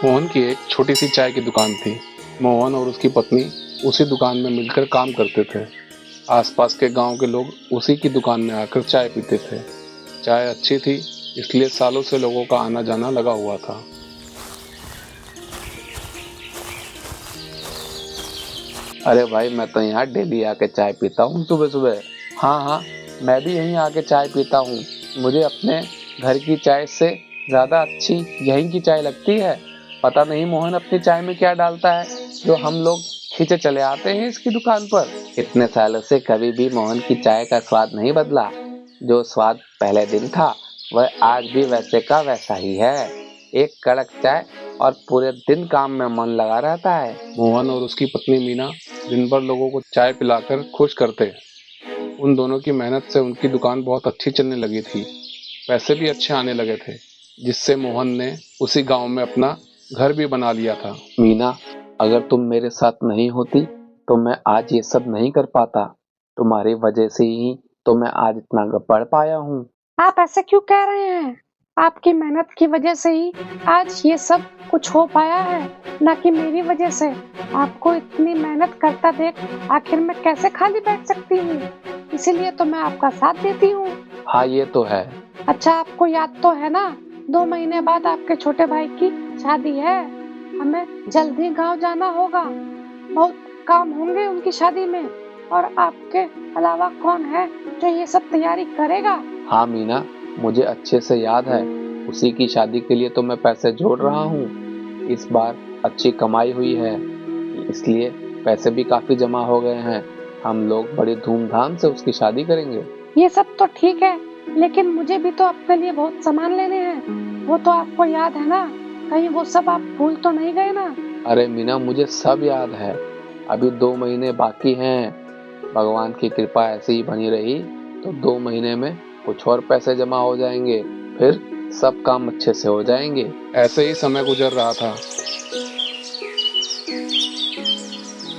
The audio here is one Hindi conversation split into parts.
मोहन की एक छोटी सी चाय की दुकान थी। मोहन और उसकी पत्नी उसी दुकान में मिलकर काम करते थे। आसपास के गांव के लोग उसी की दुकान में आकर चाय पीते थे। चाय अच्छी थी, इसलिए सालों से लोगों का आना जाना लगा हुआ था। अरे भाई, मैं तो यहाँ डेली आके चाय पीता हूँ सुबह सुबह। हाँ हाँ, मैं भी यहीं आके चाय पीता हूँ। मुझे अपने घर की चाय से ज़्यादा अच्छी यहीं की चाय लगती है। पता नहीं मोहन अपनी चाय में क्या डालता है जो हम लोग खींचे चले आते हैं इसकी दुकान पर। इतने सालों से कभी भी मोहन की चाय का स्वाद नहीं बदला। जो स्वाद पहले दिन था वह आज भी वैसे का वैसा ही है। एक कड़क चाय और पूरे दिन काम में मन लगा रहता है। मोहन और उसकी पत्नी मीना दिन भर लोगों को चाय पिलाकर खुश करते। उन दोनों की मेहनत से उनकी दुकान बहुत अच्छी चलने लगी थी। पैसे भी अच्छे आने लगे थे, जिससे मोहन ने उसी गांव में अपना घर भी बना लिया था। मीना, अगर तुम मेरे साथ नहीं होती तो मैं आज ये सब नहीं कर पाता। तुम्हारी वजह से ही तो मैं आज इतना बढ़ पाया हूँ। आप ऐसे क्यों कह रहे हैं? आपकी मेहनत की वजह से ही आज ये सब कुछ हो पाया है, ना कि मेरी वजह से। आपको इतनी मेहनत करता देख आखिर मैं कैसे खाली बैठ सकती हूँ? इसीलिए तो मैं आपका साथ देती हूँ। हाँ, ये तो है। अच्छा, आपको याद तो है ना, 2 महीने बाद आपके छोटे भाई की शादी है। हमें जल्द ही गाँव जाना होगा। बहुत काम होंगे उनकी शादी में, और आपके अलावा कौन है जो ये सब तैयारी करेगा? हाँ मीना, मुझे अच्छे से याद है। उसी की शादी के लिए तो मैं पैसे जोड़ रहा हूँ। इस बार अच्छी कमाई हुई है, इसलिए पैसे भी काफी जमा हो गए हैं। हम लोग बड़ी धूमधाम से उसकी शादी करेंगे। ये सब तो ठीक है, लेकिन मुझे भी तो अपने लिए बहुत सामान लेने हैं। वो तो आपको याद है ना? कहीं वो सब आप भूल तो नहीं गए ना? अरे मीना, मुझे सब याद है। अभी 2 महीने बाकी हैं। भगवान की कृपा ऐसे ही बनी रही तो 2 महीने में कुछ और पैसे जमा हो जाएंगे। फिर सब काम अच्छे से हो जाएंगे। ऐसे ही समय गुजर रहा था।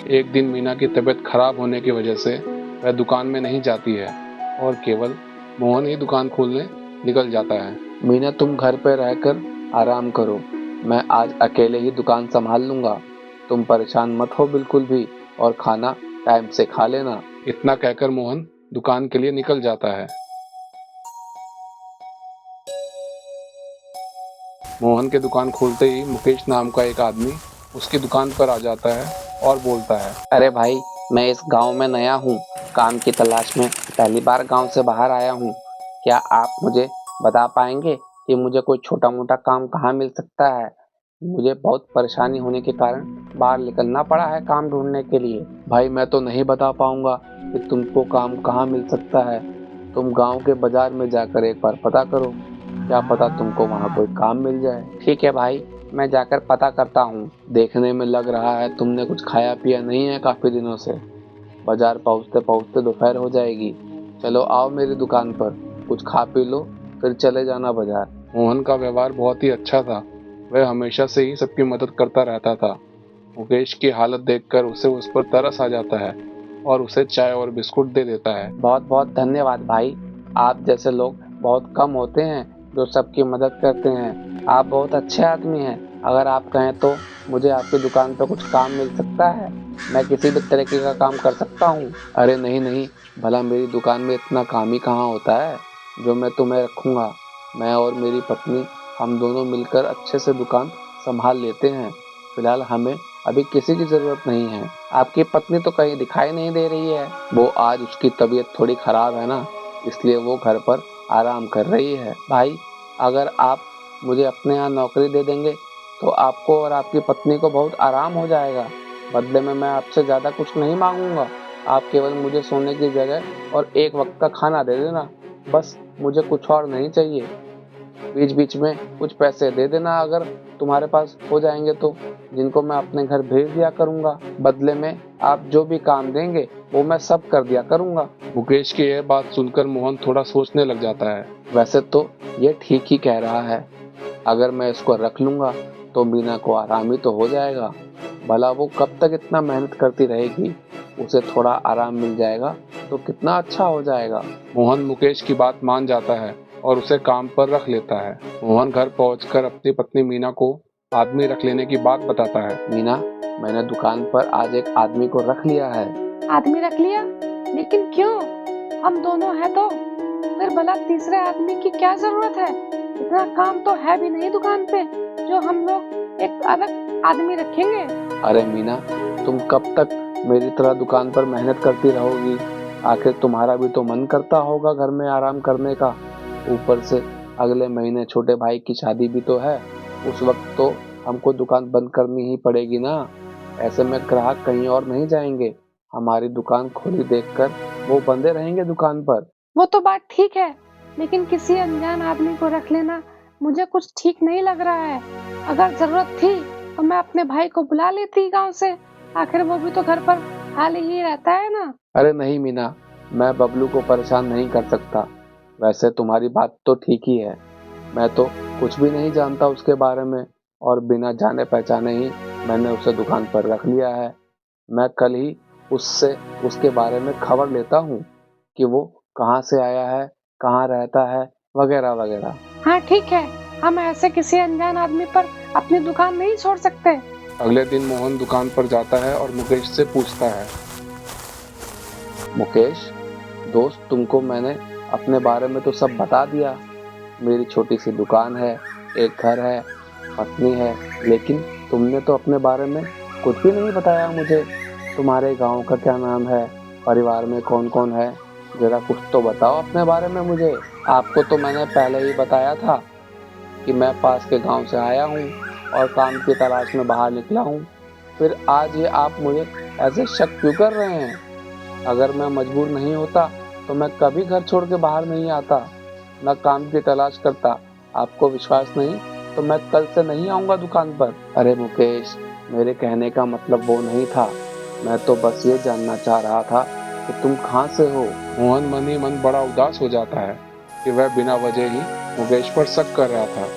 एक दिन मीना की तबीयत खराब होने की वजह से वह दुकान में नहीं जाती है और केवल मोहन ही दुकान खोलने निकल जाता है। मीना, तुम घर पे रहकर आराम करो। मैं आज अकेले ही दुकान संभाल लूंगा। तुम परेशान मत हो बिल्कुल भी, और खाना टाइम से खा लेना। इतना कहकर मोहन दुकान के लिए निकल जाता है। मोहन के दुकान खोलते ही मुकेश नाम का एक आदमी उसकी दुकान पर आ जाता है और बोलता है। अरे भाई, मैं इस गांव में नया हूँ। काम की तलाश में पहली बार गांव से बाहर आया हूँ। क्या आप मुझे बता पाएंगे कि मुझे कोई छोटा मोटा काम कहाँ मिल सकता है? मुझे बहुत परेशानी होने के कारण बाहर निकलना पड़ा है काम ढूंढने के लिए। भाई, मैं तो नहीं बता पाऊंगा कि तुमको काम कहाँ मिल सकता है। तुम गांव के बाजार में जाकर एक बार पता करो। क्या पता तुमको वहाँ कोई काम मिल जाए। ठीक है भाई, मैं जाकर पता करता हूँ। देखने में लग रहा है तुमने कुछ खाया पिया नहीं है काफी दिनों से। बाजार पहुँचते पहुँचते दोपहर हो जाएगी। चलो आओ मेरी दुकान पर, कुछ खा पी लो, फिर चले जाना बाजार। मोहन का व्यवहार बहुत ही अच्छा था। वह हमेशा से ही सबकी मदद करता रहता था। मुकेश की हालत देखकर उसे उस पर तरस आ जाता है और उसे चाय और बिस्कुट दे देता है। बहुत बहुत धन्यवाद भाई। आप जैसे लोग बहुत कम होते हैं जो सबकी मदद करते हैं। आप बहुत अच्छे आदमी हैं। अगर आप कहें तो मुझे आपकी दुकान पर कुछ काम मिल सकता है। मैं किसी भी तरीके का काम कर सकता हूँ। अरे नहीं नहीं, भला मेरी दुकान में इतना काम ही कहाँ होता है जो मैं तुम्हें रखूँगा। मैं और मेरी पत्नी, हम दोनों मिलकर अच्छे से दुकान संभाल लेते हैं। फिलहाल हमें अभी किसी की जरूरत नहीं है। आपकी पत्नी तो कहीं दिखाई नहीं दे रही है। वो आज उसकी तबीयत थोड़ी खराब है ना, इसलिए वो घर पर आराम कर रही है। भाई, अगर आप मुझे अपने यहाँ नौकरी दे देंगे तो आपको और आपकी पत्नी को बहुत आराम हो जाएगा। बदले में मैं आपसे ज़्यादा कुछ नहीं मांगूंगा। आप केवल मुझे सोने की जगह और एक वक्त का खाना दे देना। बस मुझे कुछ और नहीं चाहिए। बीच बीच में कुछ पैसे दे देना अगर तुम्हारे पास हो जाएंगे तो, जिनको मैं अपने घर भेज दिया करूंगा। बदले में आप जो भी काम देंगे वो मैं सब कर दिया करूंगा। मुकेश की यह बात सुनकर मोहन थोड़ा सोचने लग जाता है। वैसे तो ये ठीक ही कह रहा है। अगर मैं इसको रख लूंगा तो मीना को आराम ही तो हो जाएगा। भला वो कब तक इतना मेहनत करती रहेगी, उसे थोड़ा आराम मिल जाएगा तो कितना अच्छा हो जाएगा। मोहन मुकेश की बात मान जाता है और उसे काम पर रख लेता है। मोहन घर पहुंचकर अपनी पत्नी मीना को आदमी रख लेने की बात बताता है। मीना, मैंने दुकान पर आज एक आदमी को रख लिया है। आदमी रख लिया? लेकिन क्यों? हम दोनों हैं तो फिर भला तीसरे आदमी की क्या जरूरत है? इतना काम तो है भी नहीं दुकान पे जो हम लोग एक अलग आदमी रखेंगे। अरे मीना, तुम कब तक मेरी तरह दुकान पर मेहनत करती रहोगी? आखिर तुम्हारा भी तो मन करता होगा घर में आराम करने का। ऊपर से अगले महीने छोटे भाई की शादी भी तो है। उस वक्त तो हमको दुकान बंद करनी ही पड़ेगी ना। ऐसे में ग्राहक कहीं और नहीं जाएंगे। हमारी दुकान खुली देखकर वो बंदे रहेंगे दुकान पर। वो तो बात ठीक है, लेकिन किसी अनजान आदमी को रख लेना मुझे कुछ ठीक नहीं लग रहा है। अगर जरूरत थी तो मैं अपने भाई को बुला लेती गांव से। आखिर वो भी तो घर पर खाली ही रहता है ना। अरे नहीं मीना, मैं बबलू को परेशान नहीं कर सकता। वैसे तुम्हारी बात तो ठीक ही है। मैं तो कुछ भी नहीं जानता उसके बारे में, और बिना जाने पहचाने ही मैंने उसे दुकान पर रख लिया है। मैं कल ही उससे उसके बारे में खबर लेता हूँ कि वो कहाँ से आया है, कहाँ रहता है, वगैरह वगैरह। हाँ ठीक है, हम ऐसे किसी अनजान आदमी पर अपनी दुकान नहीं छोड़ सकते। अगले दिन मोहन दुकान पर जाता है और मुकेश से पूछता है। मुकेश दोस्त, तुमको मैंने अपने बारे में तो सब बता दिया। मेरी छोटी सी दुकान है, एक घर है, पत्नी है, लेकिन तुमने तो अपने बारे में कुछ भी नहीं बताया मुझे। तुम्हारे गांव का क्या नाम है, परिवार में कौन कौन है, जरा कुछ तो बताओ अपने बारे में मुझे। आपको तो मैंने पहले ही बताया था कि मैं पास के गांव से आया हूँ और काम की तलाश में बाहर निकला हूँ। फिर आज ये आप मुझे ऐसे शक क्यों कर रहे हैं? अगर मैं मजबूर नहीं होता तो मैं कभी घर छोड़ के बाहर नहीं आता, न काम की तलाश करता। आपको विश्वास नहीं तो मैं कल से नहीं आऊंगा दुकान पर। अरे मुकेश, मेरे कहने का मतलब वो नहीं था। मैं तो बस ये जानना चाह रहा था कि तुम कहाँ से हो। मोहन मन ही मन बड़ा उदास हो जाता है कि वह बिना वजह ही मुकेश पर शक कर रहा था।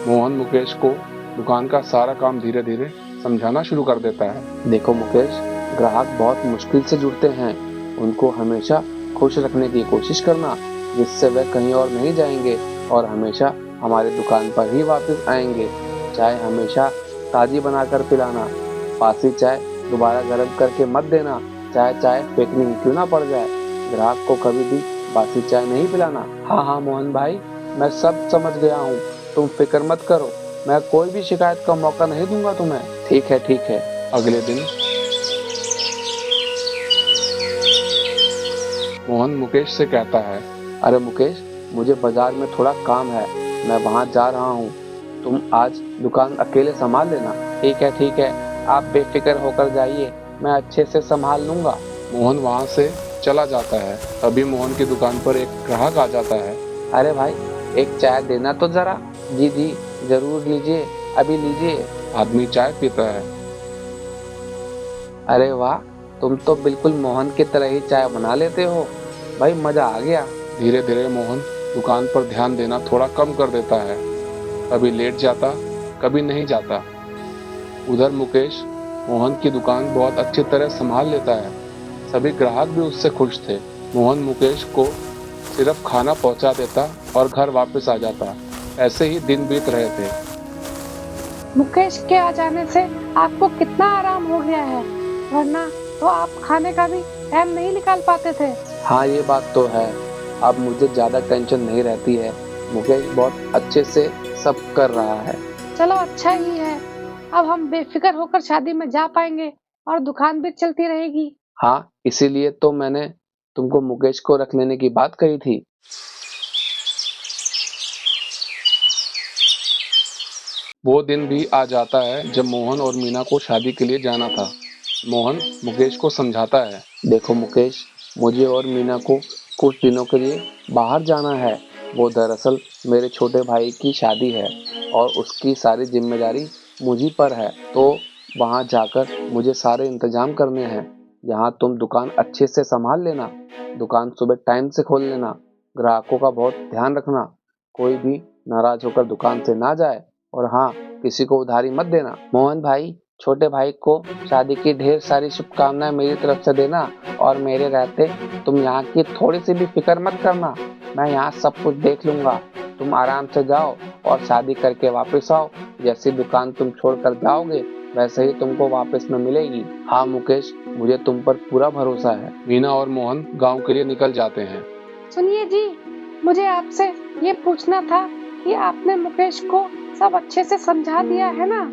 मोहन मुकेश को दुकान का सारा काम धीरे धीरे समझाना शुरू कर देता है। देखो मुकेश, ग्राहक बहुत मुश्किल से जुड़ते हैं। उनको हमेशा खुश रखने की कोशिश करना, जिससे वे कहीं और नहीं जाएंगे और हमेशा हमारी दुकान पर ही वापस आएंगे। चाय हमेशा ताजी बनाकर पिलाना, बासी चाय दोबारा गर्म करके मत देना, चाहे चाय फेंकनी ही क्यों ना पड़ जाए। ग्राहक को कभी भी बासी चाय नहीं पिलाना। हाँ हाँ मोहन भाई, मैं सब समझ गया हूँ, तुम फिक्र मत करो। मैं कोई भी शिकायत का मौका नहीं दूंगा तुम्हें। ठीक है ठीक है। अगले दिन मोहन मुकेश से कहता है। अरे मुकेश, मुझे बाजार में थोड़ा काम है, मैं वहाँ जा रहा हूँ। तुम आज दुकान अकेले संभाल लेना। ठीक है, आप बेफिक्र होकर जाइए, मैं अच्छे से संभाल लूंगा। मोहन वहाँ से चला जाता है। तभी मोहन की दुकान पर एक ग्राहक आ जाता है। अरे भाई, एक चाय देना तो जरा। जी जी, जरूर लीजिए, अभी लीजिए। आदमी चाय पीता है। अरे वाह, तुम तो बिल्कुल मोहन की तरह ही चाय बना लेते हो। भाई मजा आ गया। धीरे धीरे मोहन दुकान पर ध्यान देना थोड़ा कम कर देता है। कभी लेट जाता, कभी नहीं जाता। उधर मुकेश मोहन की दुकान बहुत अच्छी तरह संभाल लेता है। सभी ग्राहक भी उससे खुश थे। मोहन मुकेश को सिर्फ खाना पहुंचा देता और घर वापस आ जाता। ऐसे ही दिन बीत रहे थे। मुकेश के आ जाने से आपको कितना आराम हो गया है, वरना तो आप खाने का भी टाइम नहीं निकाल पाते थे। हाँ ये बात तो है, अब मुझे ज्यादा टेंशन नहीं रहती है। मुकेश बहुत अच्छे से सब कर रहा है। चलो अच्छा ही है, अब हम बेफिक्र होकर शादी में जा पाएंगे और दुकान भी चलती रहेगी। हाँ, इसीलिए तो मैंने तुमको मुकेश को रख लेने की बात कही थी। वो दिन भी आ जाता है जब मोहन और मीना को शादी के लिए जाना था। मोहन मुकेश को समझाता है। देखो मुकेश, मुझे और मीना को कुछ दिनों के लिए बाहर जाना है। वो दरअसल मेरे छोटे भाई की शादी है और उसकी सारी जिम्मेदारी मुझी पर है, तो वहाँ जाकर मुझे सारे इंतजाम करने हैं। यहाँ तुम दुकान अच्छे से संभाल लेना, दुकान सुबह टाइम से खोल लेना, ग्राहकों का बहुत ध्यान रखना, कोई भी नाराज होकर दुकान से ना जाए, और हाँ, किसी को उधारी मत देना। मोहन भाई, छोटे भाई को शादी की ढेर सारी शुभकामनाएं मेरी तरफ से देना, और मेरे रहते तुम यहाँ की थोड़ी सी भी फिक्र मत करना। मैं यहाँ सब कुछ देख लूंगा। तुम आराम से जाओ और शादी करके वापस आओ। जैसी दुकान तुम छोड़कर जाओगे वैसे ही तुमको वापस में मिलेगी। हाँ मुकेश, मुझे तुम पर पूरा भरोसा है। मीना और मोहन गांव के लिए निकल जाते हैं। सुनिए जी, मुझे आपसे ये पूछना था कि आपने मुकेश को सब अच्छे से समझा दिया है ना?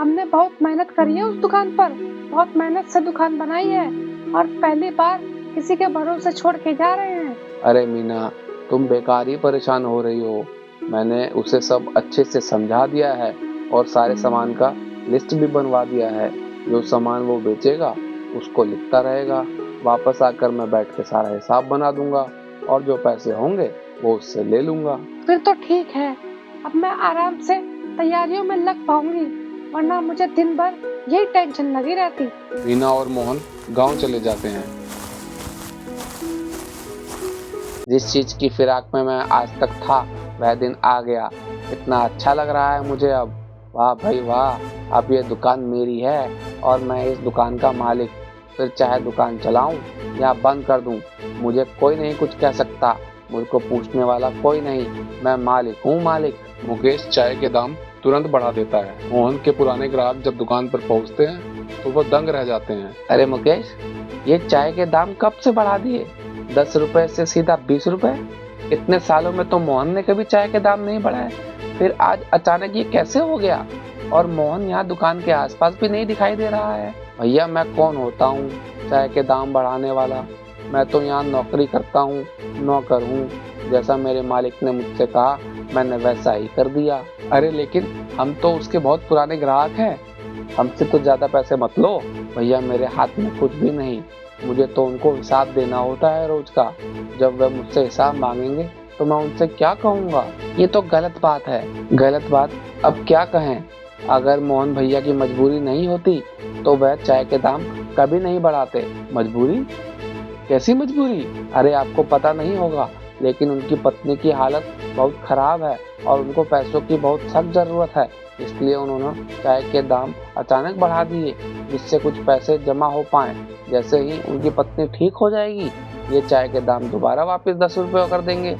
हमने बहुत मेहनत करी है उस दुकान पर, बहुत मेहनत से दुकान बनाई है और पहली बार किसी के भरोसे छोड़ के जा रहे हैं। अरे मीना, तुम बेकार ही परेशान हो रही हो। मैंने उसे सब अच्छे से समझा दिया है और सारे सामान का लिस्ट भी बनवा दिया है। जो सामान वो बेचेगा उसको लिखता रहेगा। वापस आकर मैं बैठ के सारा हिसाब बना दूंगा और जो पैसे होंगे वो उससे ले लूंगा। फिर तो ठीक है, अब मैं आराम से तैयारियों में लग पाऊंगी, वरना मुझे दिन भर यही टेंशन लगी रहती। मीना और मोहन गांव चले जाते हैं। जिस चीज की फिराक में मैं आज तक था वह दिन आ गया। इतना अच्छा लग रहा है मुझे अब। वाह भाई वाह, अब ये दुकान मेरी है और मैं इस दुकान का मालिक। फिर चाहे दुकान चलाऊं या बंद कर दूं, मुझे कोई नहीं कुछ कह सकता। मुझको पूछने वाला कोई नहीं। मैं मालिक हूँ, मालिक। मुकेश चाय के दाम तुरंत बढ़ा देता है। मोहन के पुराने ग्राहक जब दुकान पर पहुंचते हैं तो वो दंग रह जाते हैं। अरे मुकेश, ये चाय के दाम कब से बढ़ा दिए? 10 रुपए से सीधा 20 रुपए? इतने सालों में तो मोहन ने कभी चाय के दाम नहीं बढ़ाए, फिर आज अचानक ये कैसे हो गया? और मोहन यहाँ दुकान के आसपास भी नहीं दिखाई दे रहा है। भैया, मैं कौन होता हूँ चाय के दाम बढ़ाने वाला? मैं तो यहाँ नौकरी करता हूँ, नौकर हूँ। जैसा मेरे मालिक ने मुझसे कहा मैंने वैसा ही कर दिया। अरे लेकिन हम तो उसके बहुत पुराने ग्राहक हैं, हमसे तो ज्यादा पैसे मत लो। भैया, मेरे हाथ में कुछ भी नहीं, मुझे तो उनको हिसाब देना होता है रोज का। जब वह मुझसे हिसाब मांगेंगे तो मैं उनसे क्या कहूँगा? ये तो गलत बात है। गलत बात? अब क्या कहें? अगर मोहन भैया की मजबूरी नहीं होती तो वह चाय के दाम कभी नहीं बढ़ाते। मजबूरी? कैसी मजबूरी? अरे आपको पता नहीं होगा, लेकिन उनकी पत्नी की हालत बहुत खराब है और उनको पैसों की बहुत सख्त जरूरत है। इसलिए उन्होंने चाय के दाम अचानक बढ़ा दिए जिससे कुछ पैसे जमा हो पाए। जैसे ही उनकी पत्नी ठीक हो जाएगी ये चाय के दाम दोबारा वापस 10 रुपये कर देंगे।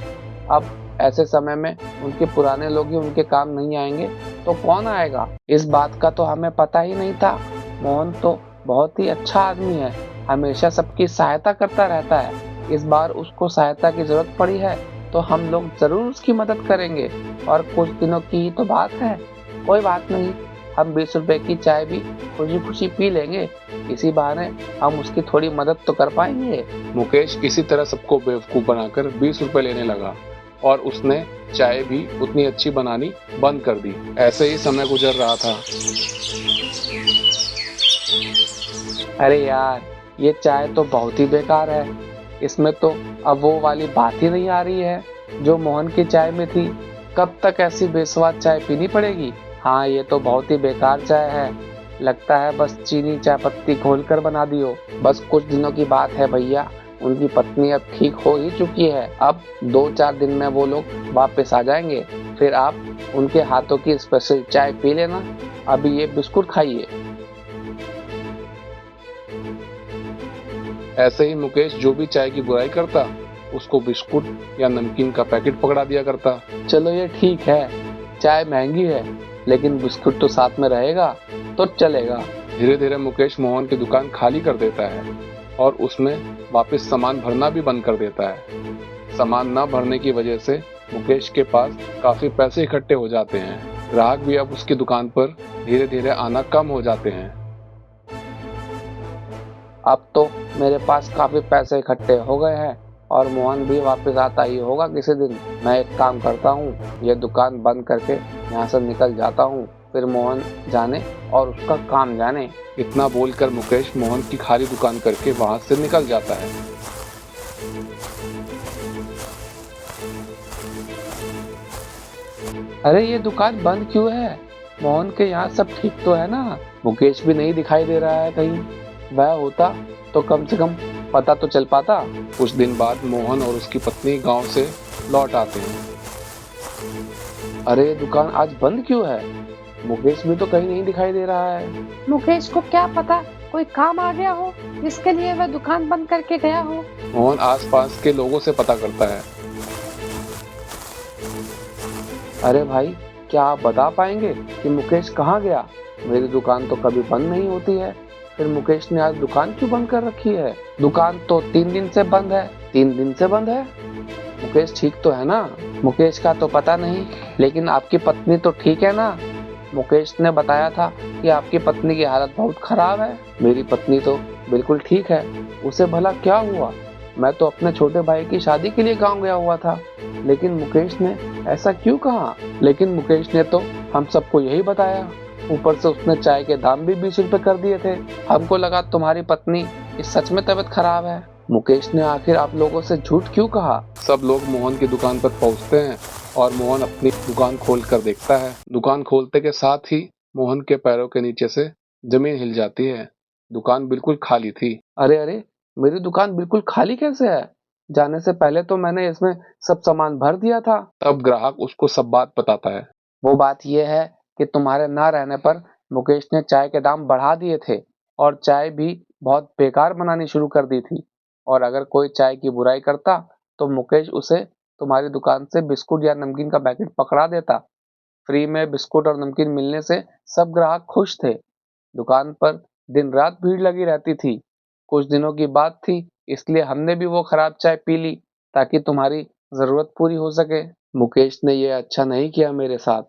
अब ऐसे समय में उनके पुराने लोग ही उनके काम नहीं आएंगे तो कौन आएगा? इस बात का तो हमें पता ही नहीं था। मोहन तो बहुत ही अच्छा आदमी है, हमेशा सबकी सहायता करता रहता है। इस बार उसको सहायता की जरूरत पड़ी है तो हम लोग जरूर उसकी मदद करेंगे। और कुछ दिनों की ही तो बात है, कोई बात नहीं, हम 20 रुपए की चाय भी खुशी खुशी पी लेंगे। इसी बहाने हम उसकी थोड़ी मदद तो कर पाएंगे। मुकेश इसी तरह सबको बेवकूफ बनाकर 20 रुपए लेने लगा और उसने चाय भी उतनी अच्छी बनानी बंद कर दी। ऐसे ही समय गुजर रहा था। अरे यार, ये चाय तो बहुत ही बेकार है। इसमें तो अब वो वाली बात ही नहीं आ रही है जो मोहन की चाय में थी। कब तक ऐसी बेस्वाद चाय पीनी पड़ेगी? हाँ, ये तो बहुत ही बेकार चाय है। लगता है बस चीनी चाय पत्ती घोलकर बना दी हो। बस कुछ दिनों की बात है भैया, उनकी पत्नी अब ठीक हो ही चुकी है। अब 2-4 दिन में वो लोग वापस आ जाएंगे। फिर आप उनके हाथों की स्पेशल चाय पी लेना। अभी ये बिस्कुट खाइए। ऐसे ही मुकेश जो भी चाय की बुराई करता उसको बिस्कुट या नमकीन का पैकेट पकड़ा दिया करता। चलो ये ठीक है, चाय महंगी है लेकिन बिस्कुट तो साथ में रहेगा तो चलेगा। धीरे धीरे मुकेश मोहन की दुकान खाली कर देता है और उसमें वापस सामान भरना भी बंद कर देता है। सामान न भरने की वजह से मुकेश के पास काफी पैसे इकट्ठे हो जाते हैं। ग्राहक भी अब उसकी दुकान पर धीरे धीरे आना कम हो जाते हैं। अब तो मेरे पास काफी पैसे इकट्ठे हो गए हैं और मोहन भी वापस आता ही होगा किसी दिन। मैं एक काम करता हूँ, ये दुकान बंद करके यहाँ से निकल जाता हूँ, फिर मोहन जाने और उसका काम जाने। इतना बोलकर मुकेश मोहन की खाली दुकान करके वहां से निकल जाता है। अरे ये दुकान बंद क्यों है? मोहन के यहाँ सब ठीक तो है ना? मुकेश भी नहीं दिखाई दे रहा है कहीं। वह होता तो कम से कम पता तो चल पाता। कुछ दिन बाद मोहन और उसकी पत्नी गांव से लौट आते हैं। अरे ये दुकान आज बंद क्यों है? मुकेश भी तो कहीं नहीं दिखाई दे रहा है। मुकेश को क्या पता कोई काम आ गया हो जिसके लिए वह दुकान बंद करके गया हो। मोहन आसपास के लोगों से पता करता है अरे भाई, क्या आप बता पाएंगे कि मुकेश कहाँ गया? मेरी दुकान तो कभी बंद नहीं होती है, फिर मुकेश ने आज दुकान क्यों बंद कर रखी है? दुकान तो 3 दिन से बंद है। 3 दिन से बंद है? मुकेश ठीक तो है ना? मुकेश का तो पता नहीं, लेकिन आपकी पत्नी तो ठीक है ना? मुकेश ने बताया था कि आपकी पत्नी की हालत बहुत खराब है। मेरी पत्नी तो बिल्कुल ठीक है। उसे भला क्या हुआ? मैं तो अपने छोटे भाई की शादी के लिए गांव गया हुआ था, लेकिन मुकेश ने ऐसा क्यों कहा? लेकिन मुकेश ने तो हम सबको यही बताया। ऊपर से उसने चाय के दाम भी 20 रुपए कर दिए थे। हमको लगा तुम्हारी पत्नी की सच में तबीयत खराब है। मुकेश ने आखिर आप लोगों से झूठ क्यों कहा? सब लोग मोहन की दुकान पर पहुंचते हैं और मोहन अपनी दुकान खोल कर देखता है। दुकान खोलते के साथ ही मोहन के पैरों के नीचे से जमीन हिल जाती है। दुकान बिल्कुल खाली थी। अरे अरे, मेरी दुकान बिल्कुल खाली कैसे है? जाने से पहले तो मैंने इसमें सब सामान भर दिया था। तब ग्राहक उसको सब बात बताता है। वो बात यह है कि तुम्हारे ना रहने पर मुकेश ने चाय के दाम बढ़ा दिए थे और चाय भी बहुत बेकार बनानी शुरू कर दी थी। और अगर कोई चाय की बुराई करता तो मुकेश उसे तुम्हारी दुकान से बिस्कुट या नमकीन का पैकेट पकड़ा देता। फ्री में बिस्कुट और नमकीन मिलने से सब ग्राहक खुश थे। दुकान पर दिन रात भीड़ लगी रहती थी। कुछ दिनों की बात थी, इसलिए हमने भी वो खराब चाय पी ली ताकि तुम्हारी जरूरत पूरी हो सके। मुकेश ने ये अच्छा नहीं किया मेरे साथ।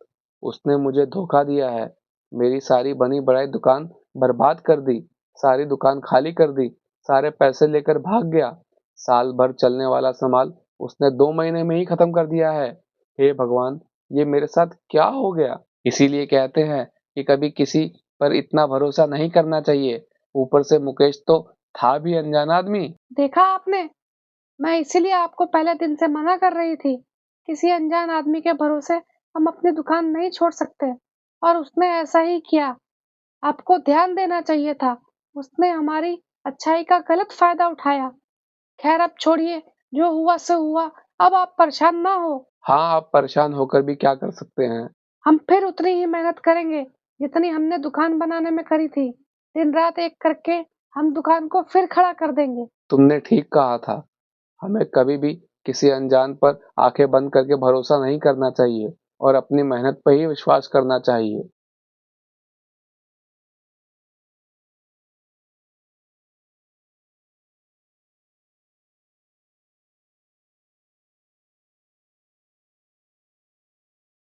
उसने मुझे धोखा दिया है। मेरी सारी बनी बढ़ाई दुकान बर्बाद कर दी। सारी दुकान खाली कर दी। सारे पैसे लेकर भाग गया। साल भर चलने वाला सामान उसने 2 महीने में ही खत्म कर दिया है। हे भगवान, ये मेरे साथ क्या हो गया? इसीलिए कहते हैं कि कभी किसी पर इतना भरोसा नहीं करना चाहिए। ऊपर से मुकेश तो था भी अनजान आदमी। देखा आपने, मैं इसीलिए आपको पहले दिन से मना कर रही थी। किसी अनजान आदमी के भरोसे हम अपनी दुकान नहीं छोड़ सकते, और उसने ऐसा ही किया। आपको ध्यान देना चाहिए था। उसने हमारी अच्छाई का गलत फायदा उठाया। खैर अब छोड़िए, जो हुआ सो हुआ। अब आप परेशान ना हो। हाँ, आप परेशान होकर भी क्या कर सकते हैं? हम फिर उतनी ही मेहनत करेंगे जितनी हमने दुकान बनाने में करी थी। दिन रात एक करके हम दुकान को फिर खड़ा कर देंगे। तुमने ठीक कहा था। हमें कभी भी किसी अनजान पर आंखें बंद करके भरोसा नहीं करना चाहिए और अपनी मेहनत पर ही विश्वास करना चाहिए।